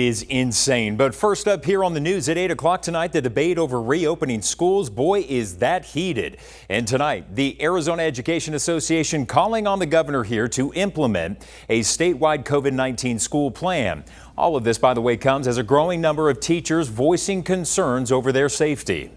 Is insane. But first up here on the news at 8 o'clock tonight, the debate over reopening schools. Boy, is that heated. And tonight, the Arizona Education Association calling on the governor here to implement a statewide COVID-19 school plan. All of this, by the way, comes as a growing number of teachers voicing concerns over their safety.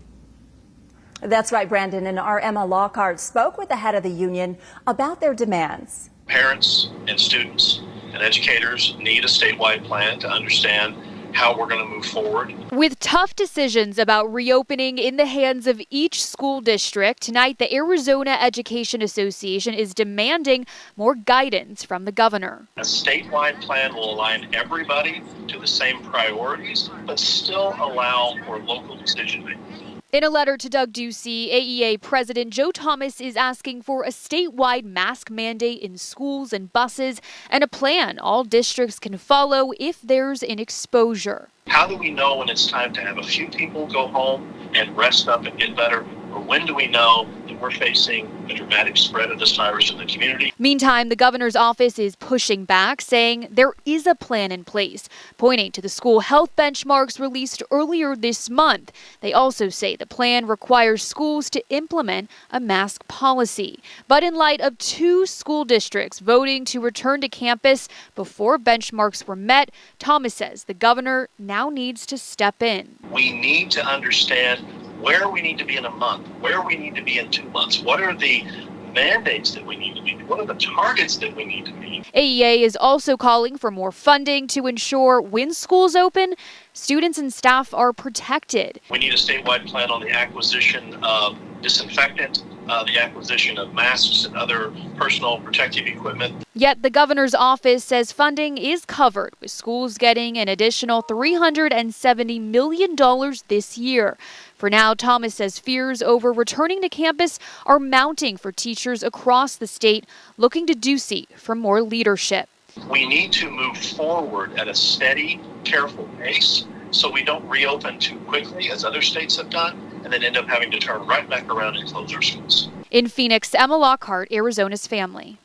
That's right, Brandon. And our Emma Lockhart spoke with the head of the union about their demands. Parents and students and educators need a statewide plan to understand how we're going to move forward. With tough decisions about reopening in the hands of each school district, tonight the Arizona Education Association is demanding more guidance from the governor. A statewide plan will align everybody to the same priorities, but still allow for local decision-making. In a letter to Doug Ducey, AEA President Joe Thomas is asking for a statewide mask mandate in schools and buses and a plan all districts can follow if there's an exposure. How do we know when it's time to have a few people go home and rest up and get better? Or when do we know that we're facing a dramatic spread of this virus in the community? Meantime, the governor's office is pushing back, saying there is a plan in place, pointing to the school health benchmarks released earlier this month. They also say the plan requires schools to implement a mask policy. But in light of 2 school districts voting to return to campus before benchmarks were met, Thomas says the governor now needs to step in. We need to understand where we need to be in a month, where we need to be in 2 months. What are the mandates that we need to meet? What are the targets that we need to meet? AEA is also calling for more funding to ensure when schools open, students and staff are protected. We need a statewide plan on the acquisition of disinfectant, the acquisition of masks and other personal protective equipment. Yet the governor's office says funding is covered, with schools getting an additional $370 million this year. For now, Thomas says fears over returning to campus are mounting for teachers across the state, looking to Ducey for more leadership. We need to move forward at a steady, careful pace so we don't reopen too quickly, as other states have done, and then end up having to turn right back around and close our schools. In Phoenix, Emma Lockhart, Arizona's Family.